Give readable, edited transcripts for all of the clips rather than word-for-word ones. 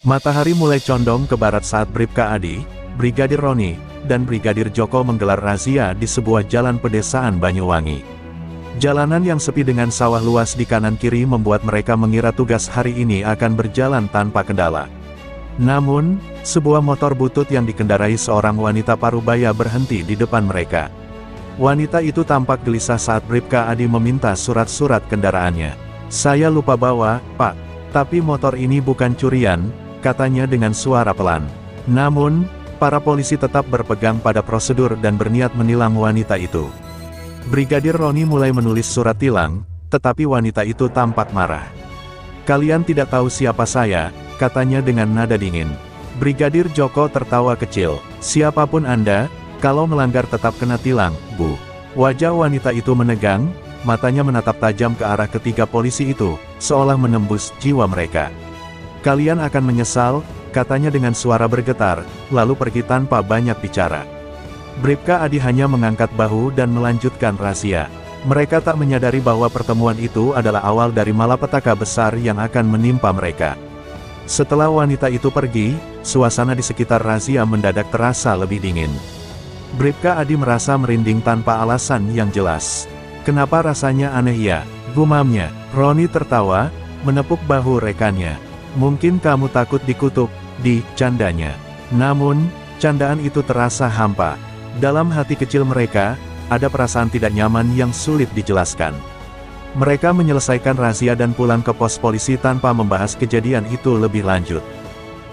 Matahari mulai condong ke barat saat Bribka Adi, Brigadir Roni, dan Brigadir Joko menggelar razia di sebuah jalan pedesaan Banyuwangi. Jalanan yang sepi dengan sawah luas di kanan kiri membuat mereka mengira tugas hari ini akan berjalan tanpa kendala. Namun, sebuah motor butut yang dikendarai seorang wanita parubaya berhenti di depan mereka. Wanita itu tampak gelisah saat Bribka Adi meminta surat-surat kendaraannya. "Saya lupa bawa, Pak. Tapi motor ini bukan curian," katanya dengan suara pelan. Namun, para polisi tetap berpegang pada prosedur dan berniat menilang wanita itu. Brigadir Roni mulai menulis surat tilang, tetapi wanita itu tampak marah. "Kalian tidak tahu siapa saya," katanya dengan nada dingin. Brigadir Joko tertawa kecil. "Siapapun Anda, kalau melanggar tetap kena tilang, Bu." Wajah wanita itu menegang, matanya menatap tajam ke arah ketiga polisi itu, seolah menembus jiwa mereka. "Kalian akan menyesal," katanya dengan suara bergetar, lalu pergi tanpa banyak bicara. Bribka Adi hanya mengangkat bahu dan melanjutkan rahasia. Mereka tak menyadari bahwa pertemuan itu adalah awal dari malapetaka besar yang akan menimpa mereka. Setelah wanita itu pergi, suasana di sekitar razia mendadak terasa lebih dingin. Bribka Adi merasa merinding tanpa alasan yang jelas. "Kenapa rasanya aneh ya?" gumamnya. Roni tertawa, menepuk bahu rekannya. "Mungkin kamu takut dikutuk," candanya. Namun, candaan itu terasa hampa. Dalam hati kecil mereka, ada perasaan tidak nyaman yang sulit dijelaskan. Mereka menyelesaikan rahasia dan pulang ke pos polisi tanpa membahas kejadian itu lebih lanjut.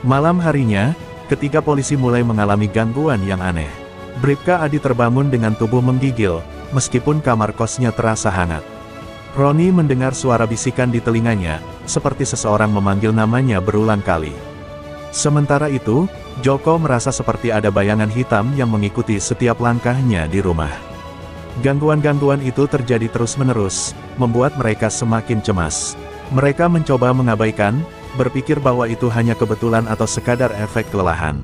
Malam harinya, ketiga polisi mulai mengalami gangguan yang aneh. Bribka Adi terbangun dengan tubuh menggigil, meskipun kamar kosnya terasa hangat. Roni mendengar suara bisikan di telinganya, seperti seseorang memanggil namanya berulang kali. Sementara itu, Joko merasa seperti ada bayangan hitam yang mengikuti setiap langkahnya di rumah. Gangguan-gangguan itu terjadi terus-menerus, membuat mereka semakin cemas. Mereka mencoba mengabaikan, berpikir bahwa itu hanya kebetulan atau sekadar efek kelelahan.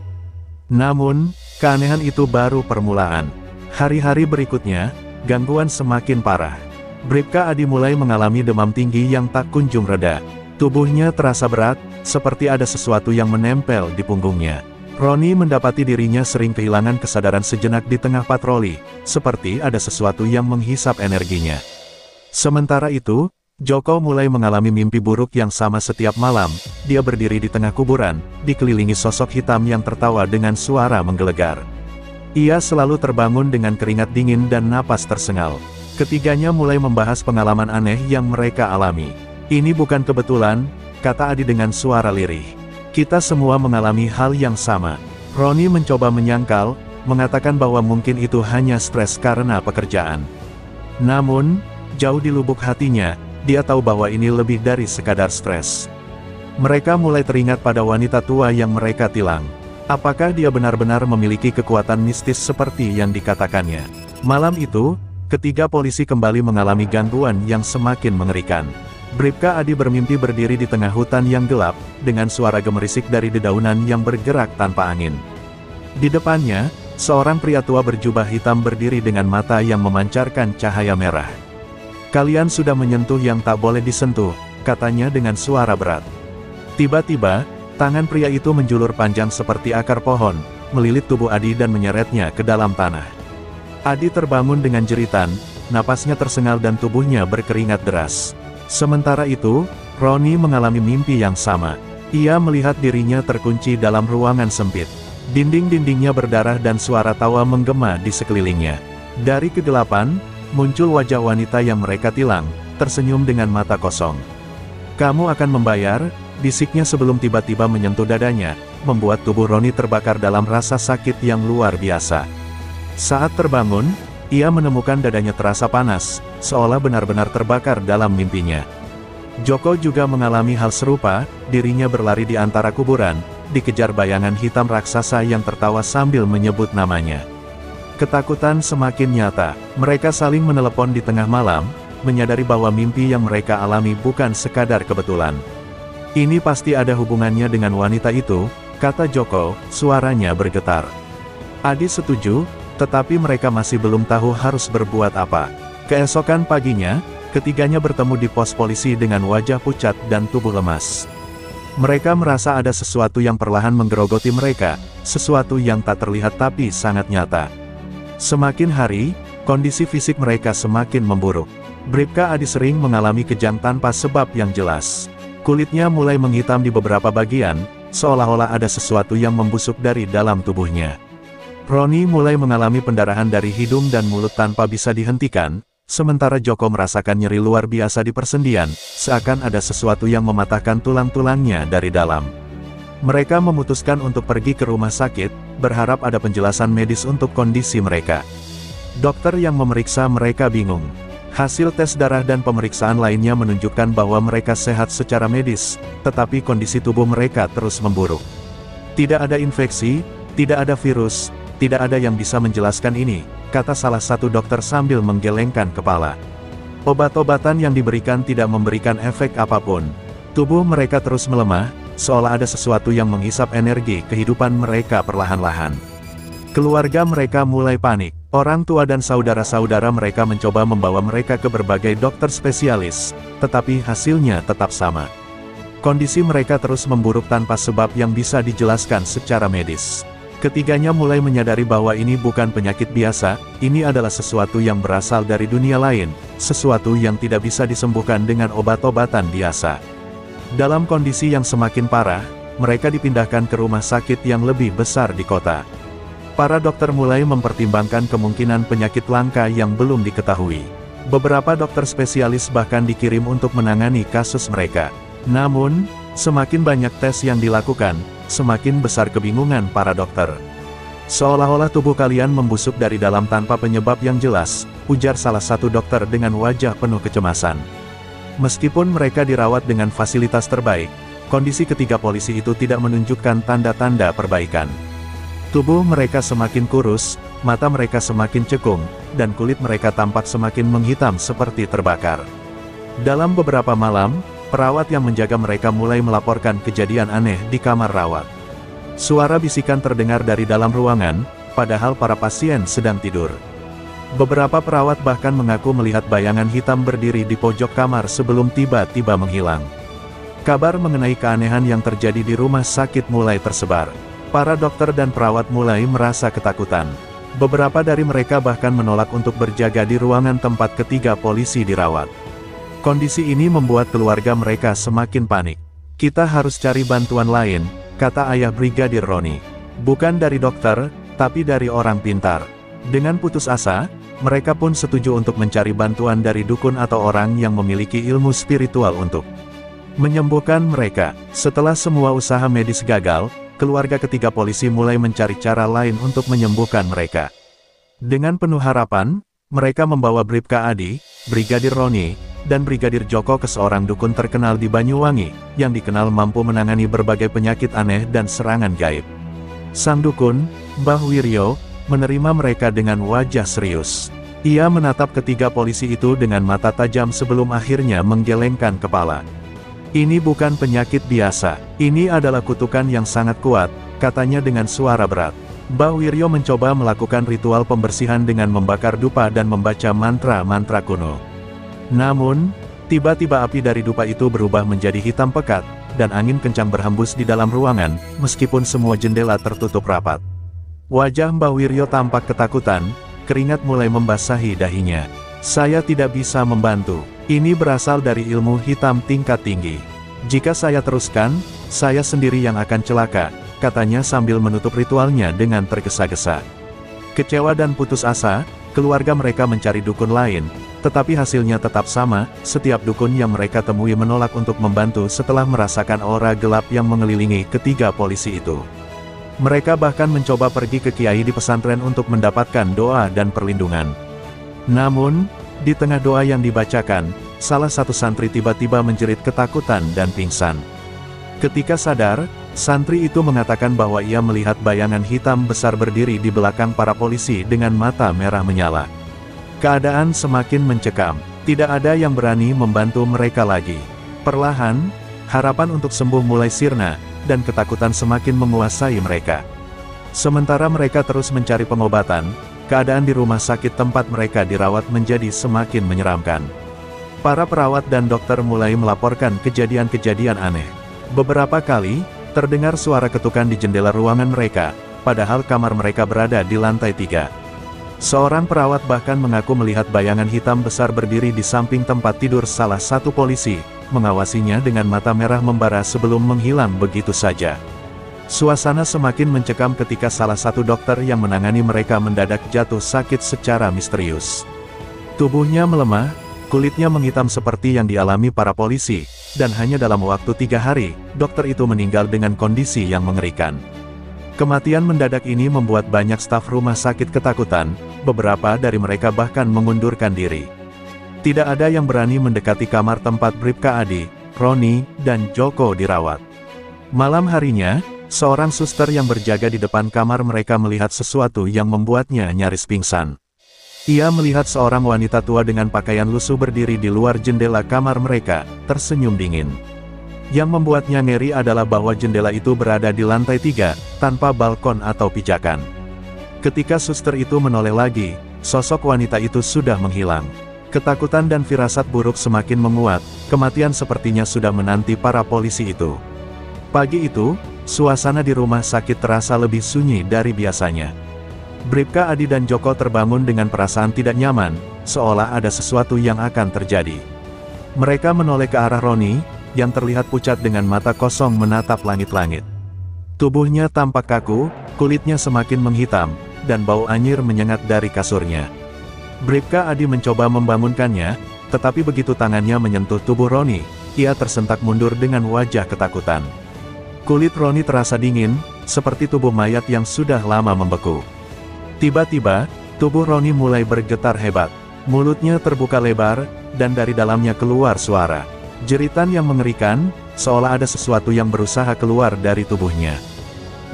Namun, keanehan itu baru permulaan. Hari-hari berikutnya, gangguan semakin parah. Bribka Adi mulai mengalami demam tinggi yang tak kunjung reda. Tubuhnya terasa berat, seperti ada sesuatu yang menempel di punggungnya. Roni mendapati dirinya sering kehilangan kesadaran sejenak di tengah patroli, seperti ada sesuatu yang menghisap energinya. Sementara itu, Joko mulai mengalami mimpi buruk yang sama setiap malam. Dia berdiri di tengah kuburan, dikelilingi sosok hitam yang tertawa dengan suara menggelegar. Ia selalu terbangun dengan keringat dingin dan napas tersengal. Ketiganya mulai membahas pengalaman aneh yang mereka alami. "Ini bukan kebetulan," kata Adi dengan suara lirih. "Kita semua mengalami hal yang sama." Roni mencoba menyangkal, mengatakan bahwa mungkin itu hanya stres karena pekerjaan. Namun, jauh di lubuk hatinya, dia tahu bahwa ini lebih dari sekadar stres. Mereka mulai teringat pada wanita tua yang mereka tilang. Apakah dia benar-benar memiliki kekuatan mistis seperti yang dikatakannya? Malam itu, ketiga polisi kembali mengalami gangguan yang semakin mengerikan. Bribka Adi bermimpi berdiri di tengah hutan yang gelap, dengan suara gemerisik dari dedaunan yang bergerak tanpa angin. Di depannya, seorang pria tua berjubah hitam berdiri dengan mata yang memancarkan cahaya merah. "Kalian sudah menyentuh yang tak boleh disentuh," katanya dengan suara berat. Tiba-tiba, tangan pria itu menjulur panjang seperti akar pohon, melilit tubuh Adi dan menyeretnya ke dalam tanah. Adi terbangun dengan jeritan, napasnya tersengal dan tubuhnya berkeringat deras. Sementara itu, Roni mengalami mimpi yang sama. Ia melihat dirinya terkunci dalam ruangan sempit. Dinding-dindingnya berdarah dan suara tawa menggema di sekelilingnya. Dari kegelapan, muncul wajah wanita yang mereka tilang, tersenyum dengan mata kosong. "Kamu akan membayar," bisiknya sebelum tiba-tiba menyentuh dadanya, membuat tubuh Roni terbakar dalam rasa sakit yang luar biasa. Saat terbangun, ia menemukan dadanya terasa panas, seolah benar-benar terbakar dalam mimpinya. Joko juga mengalami hal serupa, dirinya berlari di antara kuburan, dikejar bayangan hitam raksasa yang tertawa sambil menyebut namanya. Ketakutan semakin nyata, mereka saling menelepon di tengah malam, menyadari bahwa mimpi yang mereka alami bukan sekadar kebetulan. "Ini pasti ada hubungannya dengan wanita itu," kata Joko, suaranya bergetar. Adi setuju, tetapi mereka masih belum tahu harus berbuat apa. Keesokan paginya, ketiganya bertemu di pos polisi dengan wajah pucat dan tubuh lemas. Mereka merasa ada sesuatu yang perlahan menggerogoti mereka, sesuatu yang tak terlihat tapi sangat nyata. Semakin hari, kondisi fisik mereka semakin memburuk. Bribka Adi sering mengalami kejang tanpa sebab yang jelas. Kulitnya mulai menghitam di beberapa bagian, seolah-olah ada sesuatu yang membusuk dari dalam tubuhnya. Roni mulai mengalami pendarahan dari hidung dan mulut tanpa bisa dihentikan, sementara Joko merasakan nyeri luar biasa di persendian, seakan ada sesuatu yang mematahkan tulang-tulangnya dari dalam. Mereka memutuskan untuk pergi ke rumah sakit, berharap ada penjelasan medis untuk kondisi mereka. Dokter yang memeriksa mereka bingung. Hasil tes darah dan pemeriksaan lainnya menunjukkan bahwa mereka sehat secara medis, tetapi kondisi tubuh mereka terus memburuk. Tidak ada infeksi, tidak ada virus, tidak ada yang bisa menjelaskan ini, kata salah satu dokter sambil menggelengkan kepala. Obat-obatan yang diberikan tidak memberikan efek apapun. Tubuh mereka terus melemah, seolah ada sesuatu yang menghisap energi kehidupan mereka perlahan-lahan. Keluarga mereka mulai panik. Orang tua dan saudara-saudara mereka mencoba membawa mereka ke berbagai dokter spesialis, tetapi hasilnya tetap sama. Kondisi mereka terus memburuk tanpa sebab yang bisa dijelaskan secara medis. Ketiganya mulai menyadari bahwa ini bukan penyakit biasa, ini adalah sesuatu yang berasal dari dunia lain, sesuatu yang tidak bisa disembuhkan dengan obat-obatan biasa. Dalam kondisi yang semakin parah, mereka dipindahkan ke rumah sakit yang lebih besar di kota. Para dokter mulai mempertimbangkan kemungkinan penyakit langka yang belum diketahui. Beberapa dokter spesialis bahkan dikirim untuk menangani kasus mereka. Namun, semakin banyak tes yang dilakukan, semakin besar kebingungan para dokter. Seolah-olah tubuh kalian membusuk dari dalam tanpa penyebab yang jelas, ujar salah satu dokter dengan wajah penuh kecemasan. Meskipun mereka dirawat dengan fasilitas terbaik, kondisi ketiga polisi itu tidak menunjukkan tanda-tanda perbaikan. Tubuh mereka semakin kurus, mata mereka semakin cekung, dan kulit mereka tampak semakin menghitam seperti terbakar. Dalam beberapa malam, perawat yang menjaga mereka mulai melaporkan kejadian aneh di kamar rawat. Suara bisikan terdengar dari dalam ruangan, padahal para pasien sedang tidur. Beberapa perawat bahkan mengaku melihat bayangan hitam berdiri di pojok kamar sebelum tiba-tiba menghilang. Kabar mengenai keanehan yang terjadi di rumah sakit mulai tersebar. Para dokter dan perawat mulai merasa ketakutan. Beberapa dari mereka bahkan menolak untuk berjaga di ruangan tempat ketiga polisi dirawat. Kondisi ini membuat keluarga mereka semakin panik. Kita harus cari bantuan lain, kata ayah Brigadir Roni. Bukan dari dokter, tapi dari orang pintar. Dengan putus asa, mereka pun setuju untuk mencari bantuan dari dukun atau orang yang memiliki ilmu spiritual untuk menyembuhkan mereka. Setelah semua usaha medis gagal, keluarga ketiga polisi mulai mencari cara lain untuk menyembuhkan mereka. Dengan penuh harapan, mereka membawa Bribka Adi, Brigadir Roni, dan Brigadir Joko ke seorang dukun terkenal di Banyuwangi, yang dikenal mampu menangani berbagai penyakit aneh dan serangan gaib. Sang dukun, Mbah Wiryo, menerima mereka dengan wajah serius. Ia menatap ketiga polisi itu dengan mata tajam sebelum akhirnya menggelengkan kepala. Ini bukan penyakit biasa, ini adalah kutukan yang sangat kuat, katanya dengan suara berat. Mbah Wiryo mencoba melakukan ritual pembersihan dengan membakar dupa dan membaca mantra-mantra kuno. Namun, tiba-tiba api dari dupa itu berubah menjadi hitam pekat, dan angin kencang berhembus di dalam ruangan, meskipun semua jendela tertutup rapat. Wajah Mbah Wiryo tampak ketakutan, keringat mulai membasahi dahinya. Saya tidak bisa membantu. Ini berasal dari ilmu hitam tingkat tinggi. Jika saya teruskan, saya sendiri yang akan celaka, katanya sambil menutup ritualnya dengan tergesa-gesa. Kecewa dan putus asa, keluarga mereka mencari dukun lain, tetapi hasilnya tetap sama, setiap dukun yang mereka temui menolak untuk membantu setelah merasakan aura gelap yang mengelilingi ketiga polisi itu. Mereka bahkan mencoba pergi ke kiai di pesantren untuk mendapatkan doa dan perlindungan. Namun, di tengah doa yang dibacakan, salah satu santri tiba-tiba menjerit ketakutan dan pingsan. Ketika sadar, santri itu mengatakan bahwa ia melihat bayangan hitam besar berdiri di belakang para polisi dengan mata merah menyala. Keadaan semakin mencekam, tidak ada yang berani membantu mereka lagi. Perlahan, harapan untuk sembuh mulai sirna, dan ketakutan semakin menguasai mereka. Sementara mereka terus mencari pengobatan, keadaan di rumah sakit tempat mereka dirawat menjadi semakin menyeramkan. Para perawat dan dokter mulai melaporkan kejadian-kejadian aneh. Beberapa kali, terdengar suara ketukan di jendela ruangan mereka, padahal kamar mereka berada di lantai 3. Seorang perawat bahkan mengaku melihat bayangan hitam besar berdiri di samping tempat tidur salah satu polisi, mengawasinya dengan mata merah membara sebelum menghilang begitu saja. Suasana semakin mencekam ketika salah satu dokter yang menangani mereka mendadak jatuh sakit secara misterius. Tubuhnya melemah, kulitnya menghitam seperti yang dialami para polisi, dan hanya dalam waktu 3 hari, dokter itu meninggal dengan kondisi yang mengerikan. Kematian mendadak ini membuat banyak staf rumah sakit ketakutan, beberapa dari mereka bahkan mengundurkan diri. Tidak ada yang berani mendekati kamar tempat Bribka Adi, Roni, dan Joko dirawat. Malam harinya, seorang suster yang berjaga di depan kamar mereka melihat sesuatu yang membuatnya nyaris pingsan. Ia melihat seorang wanita tua dengan pakaian lusuh berdiri di luar jendela kamar mereka, tersenyum dingin. Yang membuatnya ngeri adalah bahwa jendela itu berada di lantai 3, tanpa balkon atau pijakan. Ketika suster itu menoleh lagi, sosok wanita itu sudah menghilang. Ketakutan dan firasat buruk semakin menguat, kematian sepertinya sudah menanti para polisi itu. Pagi itu, suasana di rumah sakit terasa lebih sunyi dari biasanya. Bribka Adi dan Joko terbangun dengan perasaan tidak nyaman, seolah ada sesuatu yang akan terjadi. Mereka menoleh ke arah Roni, yang terlihat pucat dengan mata kosong menatap langit-langit. Tubuhnya tampak kaku, kulitnya semakin menghitam, dan bau anyir menyengat dari kasurnya. Bribka Adi mencoba membangunkannya, tetapi begitu tangannya menyentuh tubuh Roni, ia tersentak mundur dengan wajah ketakutan. Kulit Roni terasa dingin, seperti tubuh mayat yang sudah lama membeku. Tiba-tiba, tubuh Roni mulai bergetar hebat. Mulutnya terbuka lebar, dan dari dalamnya keluar suara. Jeritan yang mengerikan, seolah ada sesuatu yang berusaha keluar dari tubuhnya.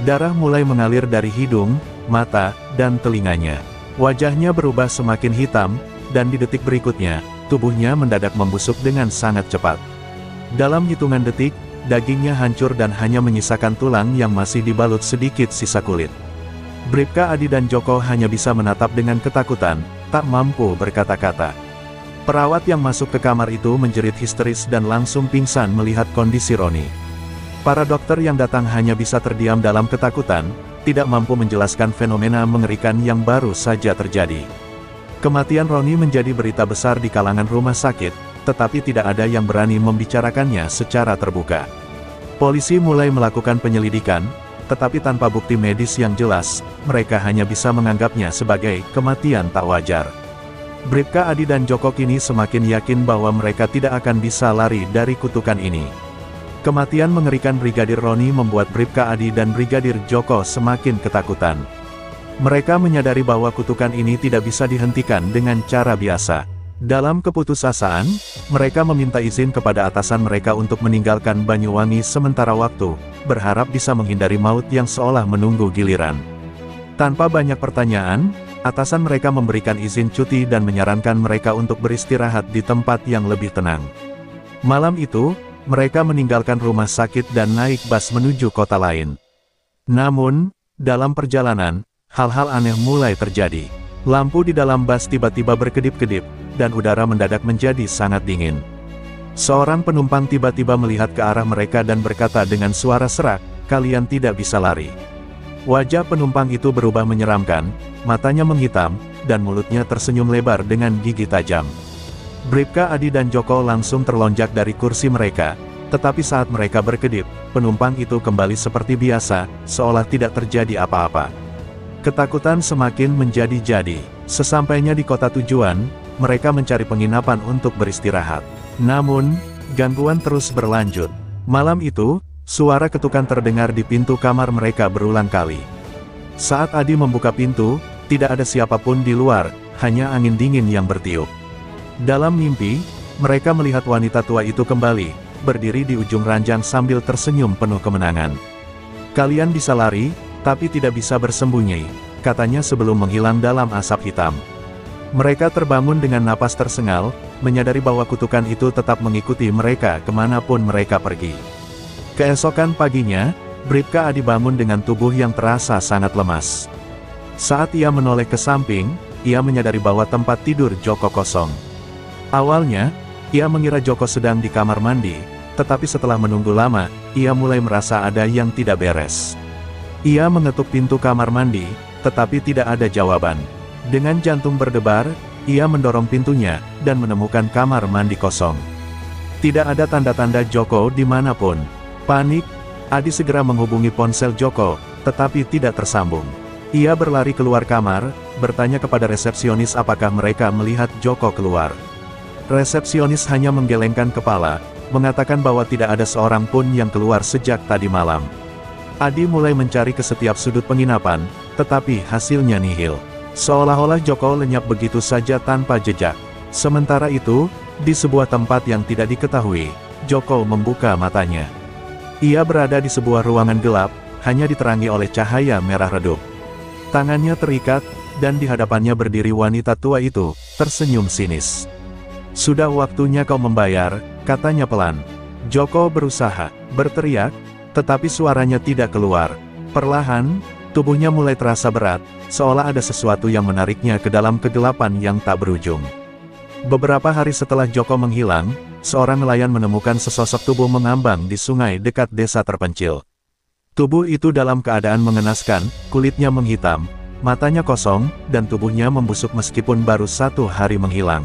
Darah mulai mengalir dari hidung, mata, dan telinganya. Wajahnya berubah semakin hitam, dan di detik berikutnya, tubuhnya mendadak membusuk dengan sangat cepat. Dalam hitungan detik, dagingnya hancur dan hanya menyisakan tulang yang masih dibalut sedikit sisa kulit. Bribka Adi dan Joko hanya bisa menatap dengan ketakutan, tak mampu berkata-kata. Perawat yang masuk ke kamar itu menjerit histeris dan langsung pingsan melihat kondisi Roni. Para dokter yang datang hanya bisa terdiam dalam ketakutan, tidak mampu menjelaskan fenomena mengerikan yang baru saja terjadi. Kematian Roni menjadi berita besar di kalangan rumah sakit, tetapi tidak ada yang berani membicarakannya secara terbuka. Polisi mulai melakukan penyelidikan, tetapi tanpa bukti medis yang jelas, mereka hanya bisa menganggapnya sebagai kematian tak wajar. Bribka Adi dan Joko kini semakin yakin bahwa mereka tidak akan bisa lari dari kutukan ini. Kematian mengerikan Brigadir Roni membuat Bribka Adi dan Brigadir Joko semakin ketakutan. Mereka menyadari bahwa kutukan ini tidak bisa dihentikan dengan cara biasa. Dalam keputusasaan, mereka meminta izin kepada atasan mereka untuk meninggalkan Banyuwangi sementara waktu, berharap bisa menghindari maut yang seolah menunggu giliran. Tanpa banyak pertanyaan, atasan mereka memberikan izin cuti dan menyarankan mereka untuk beristirahat di tempat yang lebih tenang. Malam itu, mereka meninggalkan rumah sakit dan naik bus menuju kota lain. Namun, dalam perjalanan, hal-hal aneh mulai terjadi. Lampu di dalam bus tiba-tiba berkedip-kedip, dan udara mendadak menjadi sangat dingin. Seorang penumpang tiba-tiba melihat ke arah mereka dan berkata dengan suara serak, "Kalian tidak bisa lari." Wajah penumpang itu berubah menyeramkan, matanya menghitam, dan mulutnya tersenyum lebar dengan gigi tajam. Bribka Adi dan Joko langsung terlonjak dari kursi mereka, tetapi saat mereka berkedip, penumpang itu kembali seperti biasa, seolah tidak terjadi apa-apa. Ketakutan semakin menjadi-jadi. Sesampainya di kota tujuan, mereka mencari penginapan untuk beristirahat. Namun, gangguan terus berlanjut. Malam itu, suara ketukan terdengar di pintu kamar mereka berulang kali. Saat Adi membuka pintu, tidak ada siapapun di luar, hanya angin dingin yang bertiup. Dalam mimpi, mereka melihat wanita tua itu kembali, berdiri di ujung ranjang sambil tersenyum penuh kemenangan. "Kalian bisa lari, tapi tidak bisa bersembunyi," katanya sebelum menghilang dalam asap hitam. Mereka terbangun dengan napas tersengal, menyadari bahwa kutukan itu tetap mengikuti mereka kemanapun mereka pergi. Keesokan paginya, Bribka Adi bangun dengan tubuh yang terasa sangat lemas. Saat ia menoleh ke samping, ia menyadari bahwa tempat tidur Joko kosong. Awalnya, ia mengira Joko sedang di kamar mandi, tetapi setelah menunggu lama, ia mulai merasa ada yang tidak beres. Ia mengetuk pintu kamar mandi, tetapi tidak ada jawaban. Dengan jantung berdebar, ia mendorong pintunya, dan menemukan kamar mandi kosong. Tidak ada tanda-tanda Joko dimanapun. Panik, Adi segera menghubungi ponsel Joko, tetapi tidak tersambung. Ia berlari keluar kamar, bertanya kepada resepsionis apakah mereka melihat Joko keluar. Resepsionis hanya menggelengkan kepala, mengatakan bahwa tidak ada seorang pun yang keluar sejak tadi malam. Adi mulai mencari ke setiap sudut penginapan, tetapi hasilnya nihil. Seolah-olah Joko lenyap begitu saja tanpa jejak. Sementara itu, di sebuah tempat yang tidak diketahui, Joko membuka matanya. Ia berada di sebuah ruangan gelap, hanya diterangi oleh cahaya merah redup. Tangannya terikat, dan di hadapannya berdiri wanita tua itu, tersenyum sinis. "Sudah waktunya kau membayar," katanya pelan. Joko berusaha berteriak, tetapi suaranya tidak keluar. Perlahan, tubuhnya mulai terasa berat, seolah ada sesuatu yang menariknya ke dalam kegelapan yang tak berujung. Beberapa hari setelah Joko menghilang, seorang nelayan menemukan sesosok tubuh mengambang di sungai dekat desa terpencil. Tubuh itu dalam keadaan mengenaskan, kulitnya menghitam, matanya kosong, dan tubuhnya membusuk meskipun baru 1 hari menghilang.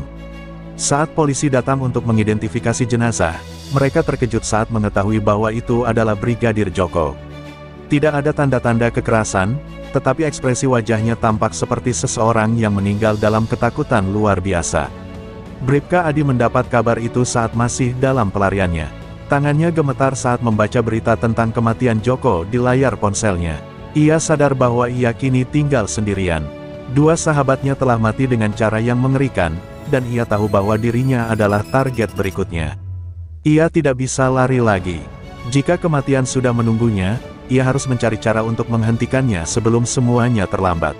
Saat polisi datang untuk mengidentifikasi jenazah, mereka terkejut saat mengetahui bahwa itu adalah Brigadir Joko. Tidak ada tanda-tanda kekerasan, tetapi ekspresi wajahnya tampak seperti seseorang yang meninggal dalam ketakutan luar biasa. Bribka Adi mendapat kabar itu saat masih dalam pelariannya. Tangannya gemetar saat membaca berita tentang kematian Joko di layar ponselnya. Ia sadar bahwa ia kini tinggal sendirian. 2 sahabatnya telah mati dengan cara yang mengerikan, dan ia tahu bahwa dirinya adalah target berikutnya. Ia tidak bisa lari lagi. Jika kematian sudah menunggunya, ia harus mencari cara untuk menghentikannya sebelum semuanya terlambat.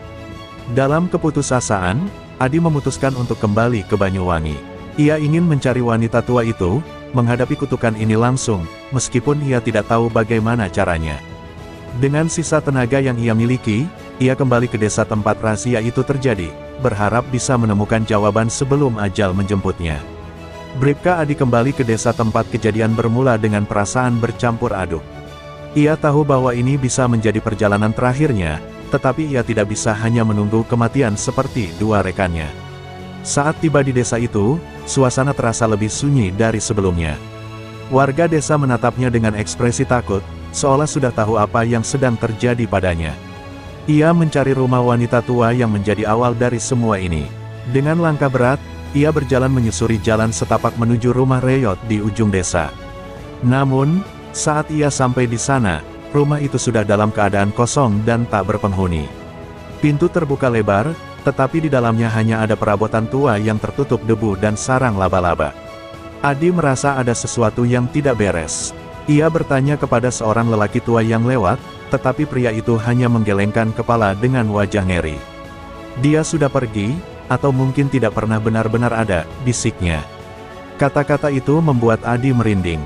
Dalam keputusasaan, Adi memutuskan untuk kembali ke Banyuwangi. Ia ingin mencari wanita tua itu, menghadapi kutukan ini langsung, meskipun ia tidak tahu bagaimana caranya. Dengan sisa tenaga yang ia miliki, ia kembali ke desa tempat rahasia itu terjadi, berharap bisa menemukan jawaban sebelum ajal menjemputnya. Bribka Adi kembali ke desa tempat kejadian bermula dengan perasaan bercampur aduk. Ia tahu bahwa ini bisa menjadi perjalanan terakhirnya, tetapi ia tidak bisa hanya menunggu kematian seperti 2 rekannya. Saat tiba di desa itu, suasana terasa lebih sunyi dari sebelumnya. Warga desa menatapnya dengan ekspresi takut, seolah sudah tahu apa yang sedang terjadi padanya. Ia mencari rumah wanita tua yang menjadi awal dari semua ini. Dengan langkah berat, ia berjalan menyusuri jalan setapak menuju rumah Reyot di ujung desa. Namun, saat ia sampai di sana, rumah itu sudah dalam keadaan kosong dan tak berpenghuni. Pintu terbuka lebar, tetapi di dalamnya hanya ada perabotan tua yang tertutup debu dan sarang laba-laba. Adi merasa ada sesuatu yang tidak beres. Ia bertanya kepada seorang lelaki tua yang lewat, tetapi pria itu hanya menggelengkan kepala dengan wajah ngeri. "Dia sudah pergi, atau mungkin tidak pernah benar-benar ada," bisiknya. Kata-kata itu membuat Adi merinding.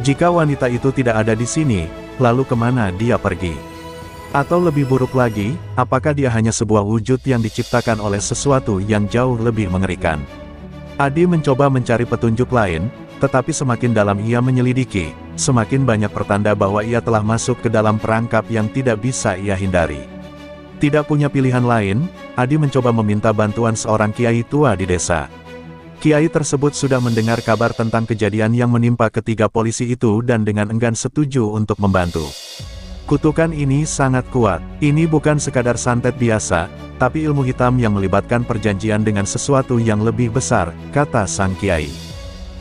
Jika wanita itu tidak ada di sini, lalu kemana dia pergi? Atau lebih buruk lagi, apakah dia hanya sebuah wujud yang diciptakan oleh sesuatu yang jauh lebih mengerikan? Adi mencoba mencari petunjuk lain, tetapi semakin dalam ia menyelidiki, semakin banyak pertanda bahwa ia telah masuk ke dalam perangkap yang tidak bisa ia hindari. Tidak punya pilihan lain, Adi mencoba meminta bantuan seorang kiai tua di desa. Kiai tersebut sudah mendengar kabar tentang kejadian yang menimpa ketiga polisi itu dan dengan enggan setuju untuk membantu. "Kutukan ini sangat kuat. Ini bukan sekadar santet biasa, tapi ilmu hitam yang melibatkan perjanjian dengan sesuatu yang lebih besar," kata sang kiai.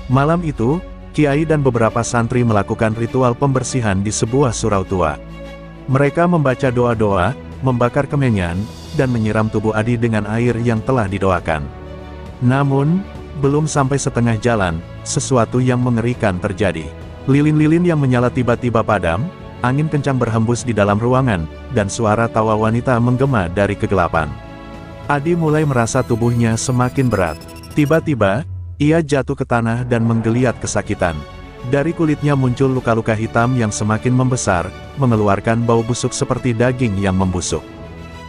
Malam itu, kiai dan beberapa santri melakukan ritual pembersihan di sebuah surau tua. Mereka membaca doa-doa, membakar kemenyan, dan menyiram tubuh Adi dengan air yang telah didoakan. Namun, belum sampai setengah jalan, sesuatu yang mengerikan terjadi. Lilin-lilin yang menyala tiba-tiba padam, angin kencang berhembus di dalam ruangan, dan suara tawa wanita menggema dari kegelapan. Adi mulai merasa tubuhnya semakin berat. Tiba-tiba, ia jatuh ke tanah dan menggeliat kesakitan. Dari kulitnya muncul luka-luka hitam yang semakin membesar, mengeluarkan bau busuk seperti daging yang membusuk.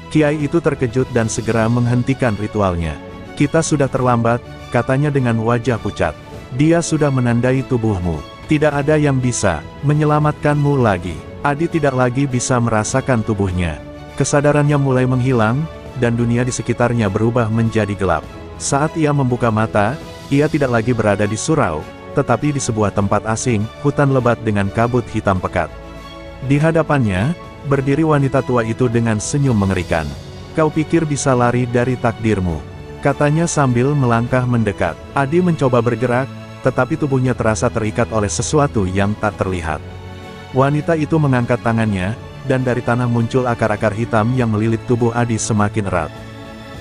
Kiai itu terkejut dan segera menghentikan ritualnya. "Kita sudah terlambat," katanya dengan wajah pucat. "Dia sudah menandai tubuhmu. Tidak ada yang bisa menyelamatkanmu lagi. Adi tidak lagi bisa merasakan tubuhnya. Kesadarannya mulai menghilang, dan dunia di sekitarnya berubah menjadi gelap. Saat ia membuka mata, ia tidak lagi berada di surau, tetapi di sebuah tempat asing, hutan lebat dengan kabut hitam pekat. Di hadapannya, berdiri wanita tua itu dengan senyum mengerikan. "Kau pikir bisa lari dari takdirmu?" katanya sambil melangkah mendekat. Adi mencoba bergerak, tetapi tubuhnya terasa terikat oleh sesuatu yang tak terlihat. Wanita itu mengangkat tangannya, dan dari tanah muncul akar-akar hitam yang melilit tubuh Adi semakin erat.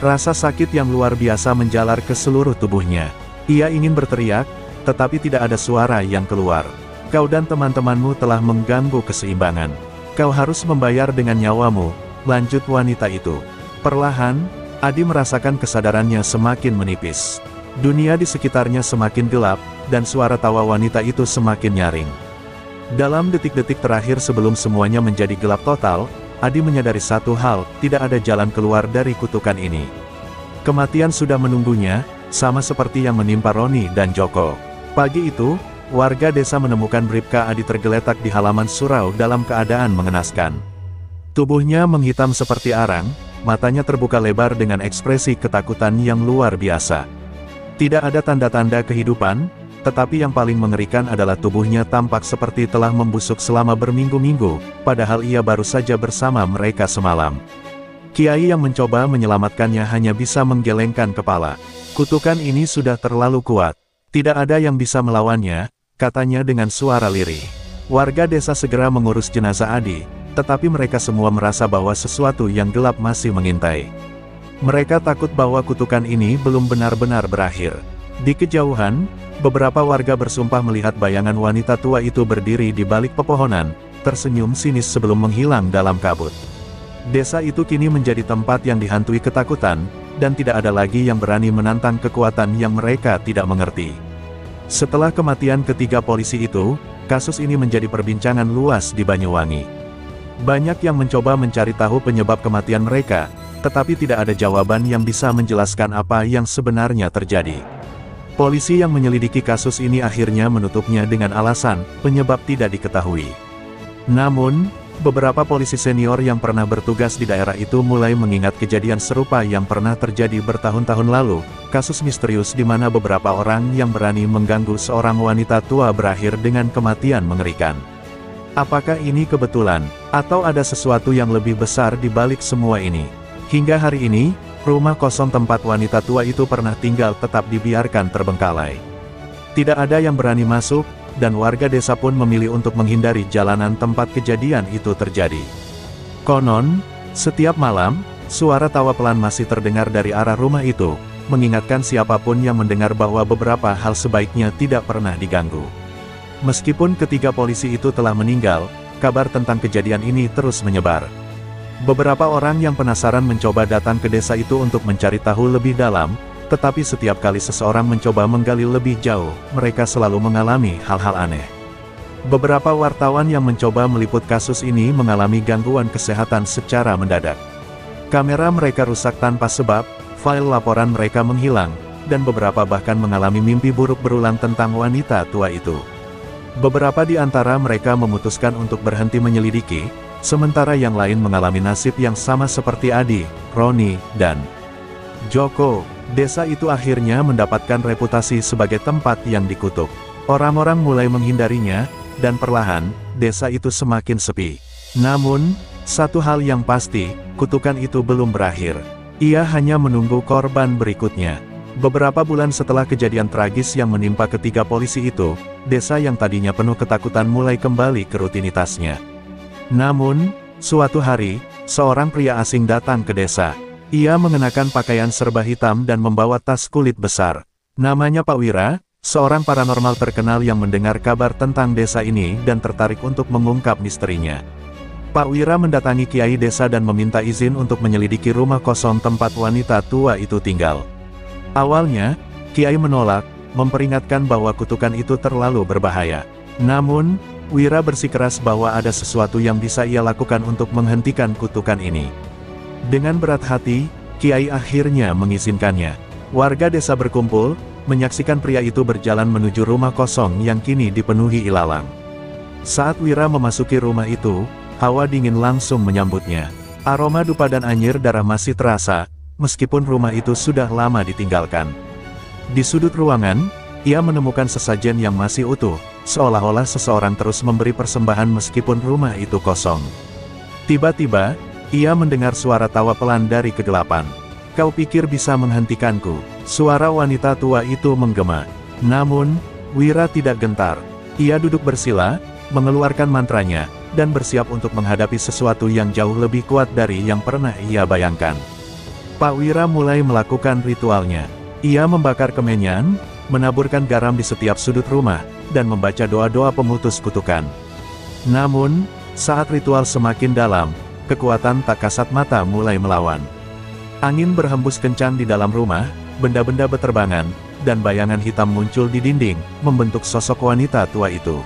Rasa sakit yang luar biasa menjalar ke seluruh tubuhnya. Ia ingin berteriak, tetapi tidak ada suara yang keluar. "Kau dan teman-temanmu telah mengganggu keseimbangan. Kau harus membayar dengan nyawamu," lanjut wanita itu. Perlahan, Adi merasakan kesadarannya semakin menipis. Dunia di sekitarnya semakin gelap, dan suara tawa wanita itu semakin nyaring. Dalam detik-detik terakhir sebelum semuanya menjadi gelap total, Adi menyadari satu hal, tidak ada jalan keluar dari kutukan ini. Kematian sudah menunggunya, sama seperti yang menimpa Roni dan Joko. Pagi itu, warga desa menemukan Bribka Adi tergeletak di halaman surau dalam keadaan mengenaskan. Tubuhnya menghitam seperti arang, matanya terbuka lebar dengan ekspresi ketakutan yang luar biasa. Tidak ada tanda-tanda kehidupan, tetapi yang paling mengerikan adalah tubuhnya tampak seperti telah membusuk selama berminggu-minggu, padahal ia baru saja bersama mereka semalam. Kiai yang mencoba menyelamatkannya hanya bisa menggelengkan kepala. "Kutukan ini sudah terlalu kuat. Tidak ada yang bisa melawannya," katanya dengan suara lirih. Warga desa segera mengurus jenazah Adi, tetapi mereka semua merasa bahwa sesuatu yang gelap masih mengintai. Mereka takut bahwa kutukan ini belum benar-benar berakhir. Di kejauhan, beberapa warga bersumpah melihat bayangan wanita tua itu berdiri di balik pepohonan, tersenyum sinis sebelum menghilang dalam kabut. Desa itu kini menjadi tempat yang dihantui ketakutan, dan tidak ada lagi yang berani menantang kekuatan yang mereka tidak mengerti. Setelah kematian ketiga polisi itu, kasus ini menjadi perbincangan luas di Banyuwangi. Banyak yang mencoba mencari tahu penyebab kematian mereka, tetapi tidak ada jawaban yang bisa menjelaskan apa yang sebenarnya terjadi. Polisi yang menyelidiki kasus ini akhirnya menutupnya dengan alasan, penyebab tidak diketahui. Namun, beberapa polisi senior yang pernah bertugas di daerah itu mulai mengingat kejadian serupa yang pernah terjadi bertahun-tahun lalu, kasus misterius di mana beberapa orang yang berani mengganggu seorang wanita tua berakhir dengan kematian mengerikan. Apakah ini kebetulan, atau ada sesuatu yang lebih besar di balik semua ini? Hingga hari ini, rumah kosong tempat wanita tua itu pernah tinggal tetap dibiarkan terbengkalai. Tidak ada yang berani masuk, dan warga desa pun memilih untuk menghindari jalanan tempat kejadian itu terjadi. Konon, setiap malam, suara tawa pelan masih terdengar dari arah rumah itu, mengingatkan siapapun yang mendengar bahwa beberapa hal sebaiknya tidak pernah diganggu. Meskipun ketiga polisi itu telah meninggal, kabar tentang kejadian ini terus menyebar. Beberapa orang yang penasaran mencoba datang ke desa itu untuk mencari tahu lebih dalam, tetapi setiap kali seseorang mencoba menggali lebih jauh, mereka selalu mengalami hal-hal aneh. Beberapa wartawan yang mencoba meliput kasus ini mengalami gangguan kesehatan secara mendadak. Kamera mereka rusak tanpa sebab, file laporan mereka menghilang, dan beberapa bahkan mengalami mimpi buruk berulang tentang wanita tua itu. Beberapa di antara mereka memutuskan untuk berhenti menyelidiki, sementara yang lain mengalami nasib yang sama seperti Adi, Roni, dan Joko. Desa itu akhirnya mendapatkan reputasi sebagai tempat yang dikutuk. Orang-orang mulai menghindarinya, dan perlahan, desa itu semakin sepi. Namun, satu hal yang pasti, kutukan itu belum berakhir. Ia hanya menunggu korban berikutnya. Beberapa bulan setelah kejadian tragis yang menimpa ketiga polisi itu, desa yang tadinya penuh ketakutan mulai kembali ke rutinitasnya. Namun, suatu hari, seorang pria asing datang ke desa. Ia mengenakan pakaian serba hitam dan membawa tas kulit besar. Namanya Pak Wira, seorang paranormal terkenal yang mendengar kabar tentang desa ini dan tertarik untuk mengungkap misterinya. Pak Wira mendatangi kiai desa dan meminta izin untuk menyelidiki rumah kosong tempat wanita tua itu tinggal. Awalnya, kiai menolak, memperingatkan bahwa kutukan itu terlalu berbahaya. Namun, Wira bersikeras bahwa ada sesuatu yang bisa ia lakukan untuk menghentikan kutukan ini. Dengan berat hati, kiai akhirnya mengizinkannya. Warga desa berkumpul, menyaksikan pria itu berjalan menuju rumah kosong yang kini dipenuhi ilalang. Saat Wira memasuki rumah itu, hawa dingin langsung menyambutnya. Aroma dupa dan anyir darah masih terasa, meskipun rumah itu sudah lama ditinggalkan. Di sudut ruangan, ia menemukan sesajen yang masih utuh, seolah-olah seseorang terus memberi persembahan meskipun rumah itu kosong. Tiba-tiba, ia mendengar suara tawa pelan dari kegelapan. "Kau pikir bisa menghentikanku?" Suara wanita tua itu menggema. Namun, Wira tidak gentar. Ia duduk bersila, mengeluarkan mantranya, dan bersiap untuk menghadapi sesuatu yang jauh lebih kuat dari yang pernah ia bayangkan. Pak Wira mulai melakukan ritualnya. Ia membakar kemenyan, menaburkan garam di setiap sudut rumah, dan membaca doa-doa pemutus kutukan. Namun, saat ritual semakin dalam, kekuatan tak kasat mata mulai melawan. Angin berhembus kencang di dalam rumah, benda-benda beterbangan, dan bayangan hitam muncul di dinding, membentuk sosok wanita tua itu.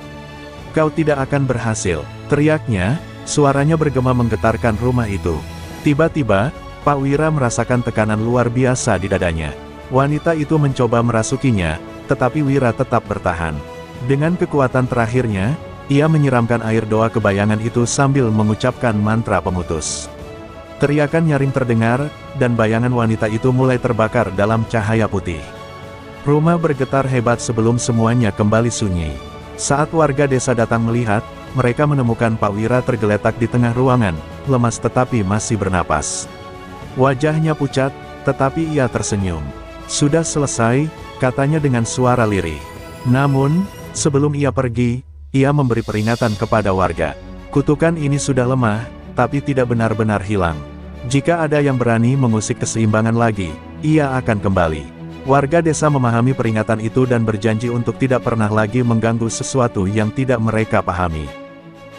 "Kau tidak akan berhasil," teriaknya, suaranya bergema menggetarkan rumah itu. Tiba-tiba, Pak Wira merasakan tekanan luar biasa di dadanya. Wanita itu mencoba merasukinya, tetapi Wira tetap bertahan. Dengan kekuatan terakhirnya, ia menyiramkan air doa ke bayangan itu sambil mengucapkan mantra pemutus. Teriakan nyaring terdengar, dan bayangan wanita itu mulai terbakar dalam cahaya putih. Rumah bergetar hebat sebelum semuanya kembali sunyi. Saat warga desa datang melihat, mereka menemukan Pak Wira tergeletak di tengah ruangan, lemas tetapi masih bernapas. Wajahnya pucat, tetapi ia tersenyum. "Sudah selesai," katanya dengan suara lirih. Namun, sebelum ia pergi, ia memberi peringatan kepada warga. "Kutukan ini sudah lemah, tapi tidak benar-benar hilang. Jika ada yang berani mengusik keseimbangan lagi, ia akan kembali." Warga desa memahami peringatan itu dan berjanji untuk tidak pernah lagi mengganggu sesuatu yang tidak mereka pahami.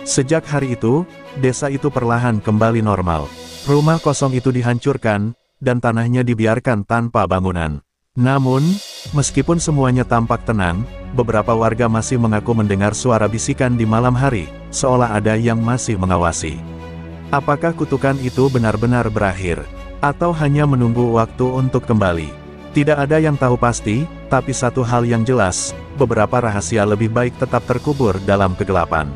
Sejak hari itu, desa itu perlahan kembali normal. Rumah kosong itu dihancurkan, dan tanahnya dibiarkan tanpa bangunan. Namun, meskipun semuanya tampak tenang, beberapa warga masih mengaku mendengar suara bisikan di malam hari, seolah ada yang masih mengawasi. Apakah kutukan itu benar-benar berakhir, atau hanya menunggu waktu untuk kembali? Tidak ada yang tahu pasti, tapi satu hal yang jelas, beberapa rahasia lebih baik tetap terkubur dalam kegelapan.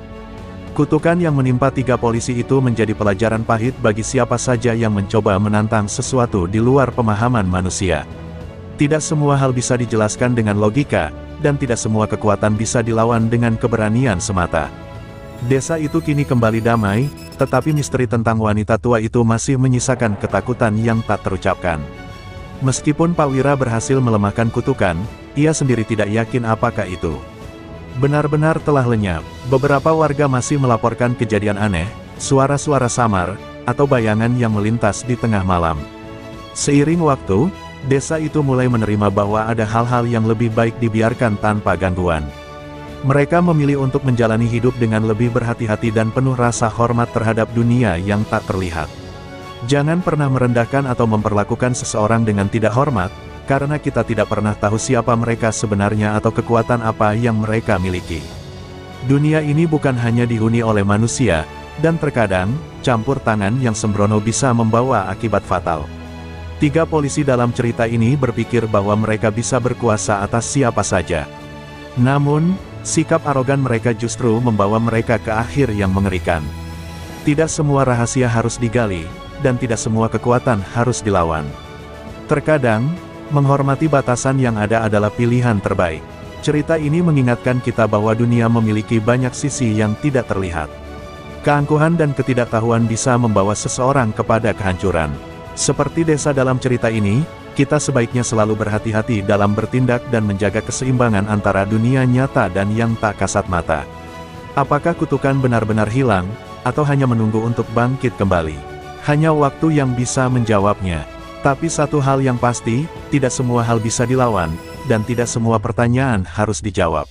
Kutukan yang menimpa 3 polisi itu menjadi pelajaran pahit bagi siapa saja yang mencoba menantang sesuatu di luar pemahaman manusia. Tidak semua hal bisa dijelaskan dengan logika, dan tidak semua kekuatan bisa dilawan dengan keberanian semata. Desa itu kini kembali damai, tetapi misteri tentang wanita tua itu masih menyisakan ketakutan yang tak terucapkan. Meskipun Pak Wira berhasil melemahkan kutukan, ia sendiri tidak yakin apakah itu benar-benar telah lenyap. Beberapa warga masih melaporkan kejadian aneh, suara-suara samar, atau bayangan yang melintas di tengah malam. Seiring waktu, desa itu mulai menerima bahwa ada hal-hal yang lebih baik dibiarkan tanpa gangguan. Mereka memilih untuk menjalani hidup dengan lebih berhati-hati dan penuh rasa hormat terhadap dunia yang tak terlihat. Jangan pernah merendahkan atau memperlakukan seseorang dengan tidak hormat, karena kita tidak pernah tahu siapa mereka sebenarnya atau kekuatan apa yang mereka miliki. Dunia ini bukan hanya dihuni oleh manusia, dan terkadang, campur tangan yang sembrono bisa membawa akibat fatal. 3 polisi dalam cerita ini berpikir bahwa mereka bisa berkuasa atas siapa saja. Namun, sikap arogan mereka justru membawa mereka ke akhir yang mengerikan. Tidak semua rahasia harus digali, dan tidak semua kekuatan harus dilawan. Terkadang, menghormati batasan yang ada adalah pilihan terbaik. Cerita ini mengingatkan kita bahwa dunia memiliki banyak sisi yang tidak terlihat. Keangkuhan dan ketidaktahuan bisa membawa seseorang kepada kehancuran. Seperti desa dalam cerita ini, kita sebaiknya selalu berhati-hati dalam bertindak dan menjaga keseimbangan antara dunia nyata dan yang tak kasat mata. Apakah kutukan benar-benar hilang, atau hanya menunggu untuk bangkit kembali? Hanya waktu yang bisa menjawabnya. Tapi satu hal yang pasti, tidak semua hal bisa dilawan, dan tidak semua pertanyaan harus dijawab.